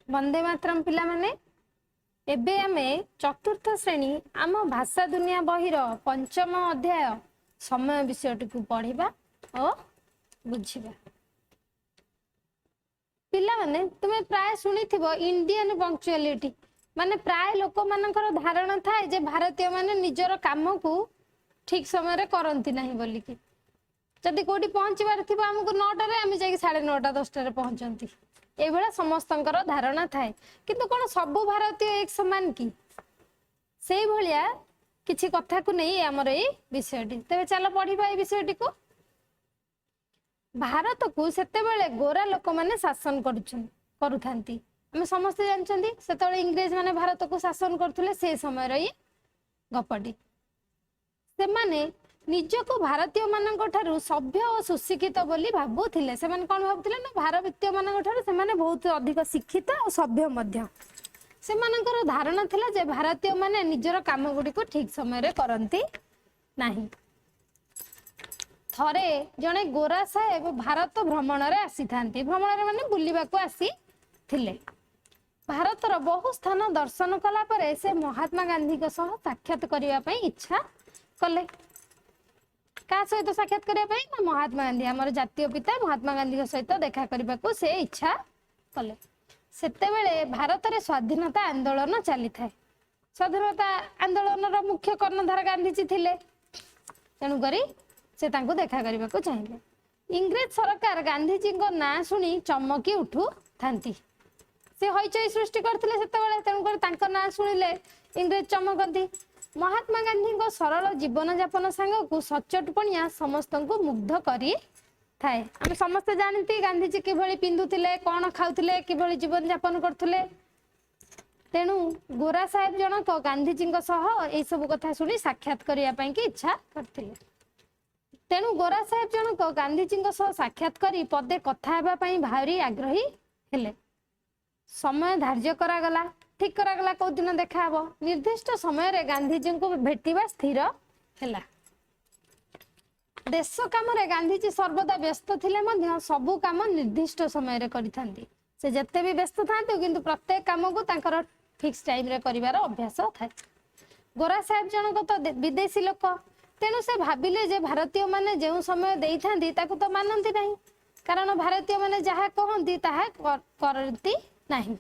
वंदे मातरम पिला माने एबे आमे चतुर्थ श्रेणी आम भाषा दुनिया बहिर पंचम अध्याय समय विषयटी को पढ़िबा और बुझिबा। पिला माने तुमे प्राय सुनिथिबो इंडियन पंक्चुअलिटी माने प्राय लोक मानकर धारणा थाए जे भारतीय माने निजर काम को ठीक समय रे करंती नाही बोली कि जदि कोठी पहुंचीबार थिबो हमकु 9टा रे आमे जाई 9:30 10टा रे पहुंचंती ए बेला समस्तंकर धारणा थाए किंतु कोन सब भारतीय एक समान की से भलिया किछि कथा को नै हमर ए विषयटी तबे चलो पढिबा ए विषयटी को। भारत को सेते बेले गोरा लोक माने शासन करूथांती आमे समस्त जानचंदी सेते इंग्रेज माने भारत को शासन करथुले से समय रे गपटी से माने निजको भारतीय मानक ठारू सभ्य और सुशिक्षित बोली भाबुथिले से माने कोन भाबुथिले ना भारतीय मानक ठारू से माने बहुत अधिक शिक्षित और सभ्य मध्य से मानकर धारणा थिला जे भारतीय माने निजर काम गुडी को ठीक समय रे करंती नाही। थरे जने गोरा साहेब भारत भ्रमण रे आसी थांती भ्रमण रे माने बुलिबा को आसी थिले भारतर बहु स्थान दर्शन कला परे से महात्मा गांधी को सह साक्षात करिया पई इच्छा कले का सहित साक्षात करने ना महात्मा गांधी आमर जातीय पिता महात्मा गांधी सहित देखा करने को से इच्छा कले सेते बेले भारत रे स्वाधीनता आंदोलन चली थाए स्वाधीनता आंदोलन रो मुख्य कर्णधार गांधीजी थिले तेणु करी से तांको देखा करने को चाहिए। इंग्रेज सरकार गांधीजी को ना सुनी चमकी उठू थांती से हईचई सृष्टि करथिले सेते बेले तेणु करी तांको ना सुनिले इंग्रेज चमकती। महात्मा गांधी को सरल जीवन यापन सांग को सचटपणिया समस्त को मुग्ध करी थाए आम समस्त जानती गांधीजी किभली पिंधुथिले कौन खाउथिले किभली जीवन यापन करथुले तेणु गोरा साहेब जनक गांधीजी सह ए सब कथा सुनी साक्षात करिया पई की इच्छा करथिले तेणु गोरा साहेब जनक गांधीजी सह साक्षात करी पदे कथा हेबा पई भारी आग्रही हेले समय धार्य करा गला ठीक करागला कौ दिन देखा हबो निर्दिष्ट समय रे गांधीजी को भेटिबा स्थिर हैला। देश काम रे गांधीजी सर्वदा व्यस्त थिले मध्य सबु काम निर्दिष्ट समय रे करिथांती से जत्ते भी व्यस्त थांती किंतु प्रत्येक काम को तांकर फिक्स टाइम रे करिवार अभ्यास थाए। गोरा साहेब जनक तो विदेशी लोक तेणु से भाबिले जे भारतीय माने जेउ समय देई थांती ताकू तो मानंती नाही कारण भारतीय माने जहा कहंती ताहा करंती नाही।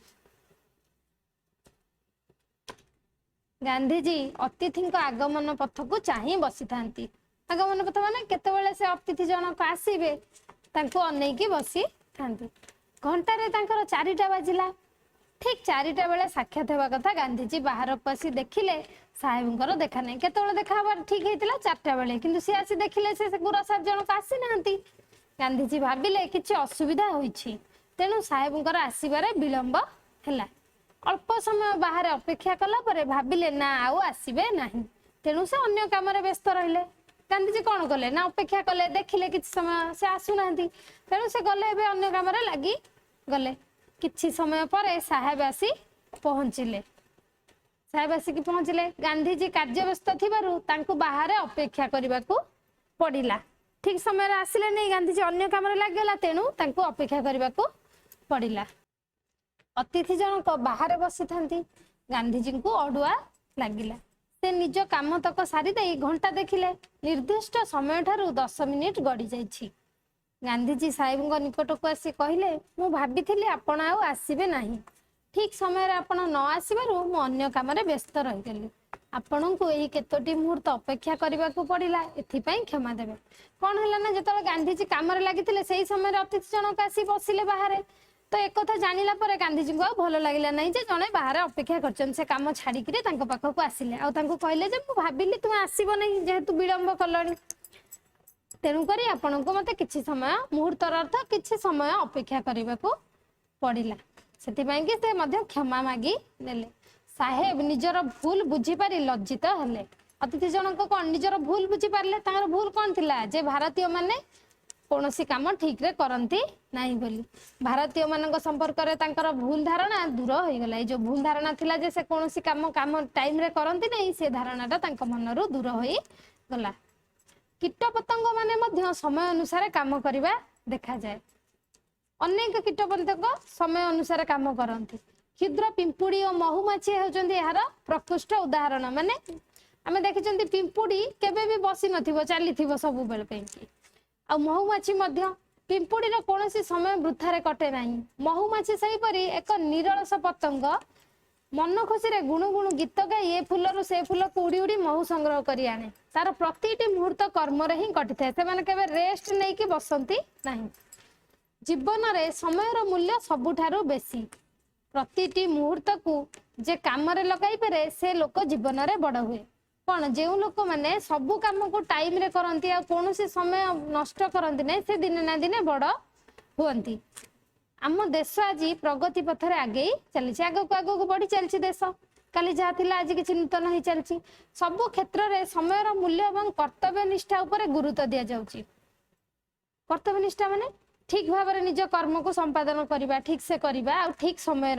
गांधीजी अतिथि आगमन पथ को चाहि बसी थांती आगमन पथ माने केतेबेले से अतिथि जनक आसीबे तांको अनेकी बसी थांती घंटा रे तांकर 4टा बाजिला ठीक 4टा बेले साक्षात हेबा कथा गांधीजी बाहर पसी देखिले साहेबंकर देखा नै केतेबेले देखा हबार ठीक हेतिला 4टा बेले किंतु से आसी देखिले से गोरा साहेब जनक आसी नांती गांधीजी भाबिले किछि असुविधा होईछि तेनु साहेबंकर आसीबारे विलंब हैला अल्प समय बाहर अपेक्षा कला परे भाबिले ना आउ आसीबे नाही तेणु से अन्य काम रे व्यस्त रहिले गांधीजी कौन कले ना अपेक्षा कले देखिले किछि समय से आसु नांती तेणु से गले बे अन्य काम रे लागी गले किछि समय परे साहेब आसी पहुंचिले साहेब आसी कि पहुंचिले गांधीजी कार्य व्यस्त थिबारु तांको बाहर अपेक्षा करबा को पडिला ठीक समय रे आसिले नै गांधीजी अन्य काम रे लागला तेणु तांको अपेक्षा करबा को पडिला। अतिथि जनक बाहर बसी थांती गांधीजी को अडुआ लागिला से निज काम तक सारी दे घंटा देखिले निर्दिष्ट समय ठारू 10 मिनिट गड़ी जाइछि गांधीजी साहेब निकट को आसी कहले मु भाबिथिले आपण आउ आसीबे नाही ठीक समय रे आपण न आसीबारु मु अन्य काम रे व्यस्त रहि गेली आपण को एही केतोटी मुहूर्त अपेक्षा करबा को पडिला एथि पई क्षमा देबे कोन हला ना जतले गांधीजी काम रे लागिथिले सेही समय रे अतिथि जनक आसी बसिले बाहर तो एक कथा जानिला परे गांधीजी को भल लागिला नहीं जे जने बाहर अपेक्षा करछन से काम छाड़ी किरे तांको पाखो को आसिले आ तांको कहले जे मु भाबिली तुम आसीबो नहीं जेहेतु विलंब कलणी तेणु करी आपण को मते किछि समय मुहूर्तर अर्थ किछि समय अपेक्षा करबा को पडिला सेति पई कि से मध्य क्षमा मागी नेले साहेब निजर भूल बुझी पारी लज्जित हले अतिथि जनक कोन निजर भूल बुझी पारले तांगर भूल कोन थिला जे भारतीय माने कोनोसी काम ठीक रे करंती नाही बोली भारतीय मानक संपर्क रे तांकर भूल धारणा दूर होई गला जो भूल धारणा थिला जे से कोनोसी काम टाइम रे करंती नाही से धारणाटा तांक मनरु दूर होई गला। कीट पतंग माने मध्य समय अनुसार काम करिबा देखा जाए अनेक कीट पतंग समय अनुसार काम करंती क्षुद्र पिंपुड़ी और महुमाछी होउचंदी यार प्रकृष्ट उदाहरण माने आमे देखिचंदी पिंपुड़ी केबे भी बसी नथिबो चलीथिबो सब बेल पेंकी आ महुमाछी मध्य पिंपुड़ी रो कोनोसी समय वृथारे कटे नाही महुमाछी सही परी एक निरलस पतंग मन खुशी रे गुणु गुणु गीत गाई ए फूलरू से फूल को उड़ी उड़ी महु संग्रह करी आने तार प्रतिटी मुहूर्त कर्म रे ही कटि थाए से माने केबे रेस्ट नै कि बसंती नाही जीवन रे समय रो मूल्य सबुठारू बेसी प्रतिटी मुहूर्त को जे काम रे लगाई पारे से लोक जीवन रे बड़ हुए कौन जो लोक मैंने सबू कम को टाइम रे करती कौन समय नष्ट करती ना से दिने ना दिने बड़ हुंती आम देश आज प्रगति पथरे आगे चली आग को बढ़ी चलती देश काली जहाँ थिला आज किसी नूतन ही चलती सबु क्षेत्र में समय मूल्य और कर्तव्य निष्ठा उपर गुरुत्व दि जाऊँगी कर्तव्य निष्ठा माने ठीक भाव में निज कर्म को संपादन करवा ठीक से करवा ठीक समय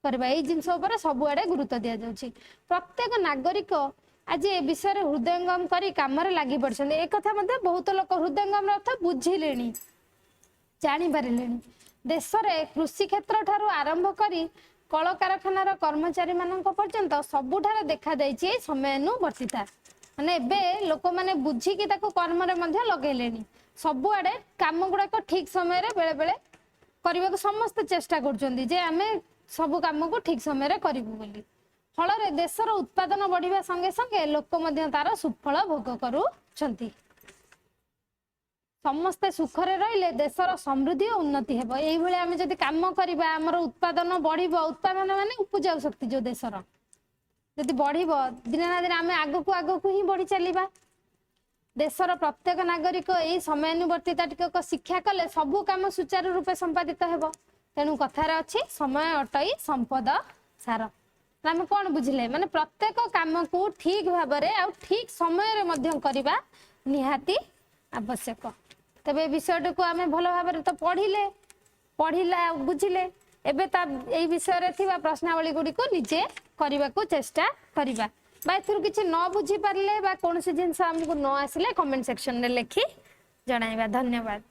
करवा ये जिनस सबुआड़े गुरुत्व दि जाऊँगी प्रत्येक नागरिक आज ए विषय हृदयंगम करी काम लगी पड़ते एक कथा बहुत लोग हृदयंगम अर्थ बुझिले जानी पारे देश में कृषि क्षेत्र ठारू आरंभ करी कल कारखानार कर्मचारी मान पर्यंत सबुठारे देखा जाइए समयानुवर्तिता माने एबे लोक मैंने बुझिकी कर्म लगेले सबुआड़े काम गुड़ाक ठीक समय बेले बेले करने को समस्त चेष्टा कर सब काम को ठीक समय करूँ बोली फल देशर उत्पादन बढ़िया संगे संगे लोक तार सुफल भोग करुछंती समस्ते सुखरे रहिले देशर समृद्धि और उन्नति हेबो एई भले आमे जदि काम करबा हमर उत्पादन बढ़िबो उत्पादन माने उपजाऊ शक्ति जो देशर जदि बढ़िबो दिन ना दिन आमे आगो को ही बढ़ी चलीबा देशर प्रत्येक नागरिक एई समयानुवर्तिता टिक शिक्षा कले सबु काम सुचारू रूपे संपादित हेबो तेणु कथार अछि समय अटई संपद सार आम कौन बुझिले माने प्रत्येक काम को ठीक भाव में ठीक समय करवा निहाती आवश्यक तबे विषय को आम भल भाव तो पढ़िला बुझिले एबे विषय प्रश्नावली गुड़ी को निजे करने को चेष्टा करवा किसी न बुझी पारे कौन जिनस आमको न आसिले कमेंट सेक्शन में लिखि जणाइबा धन्यवाद।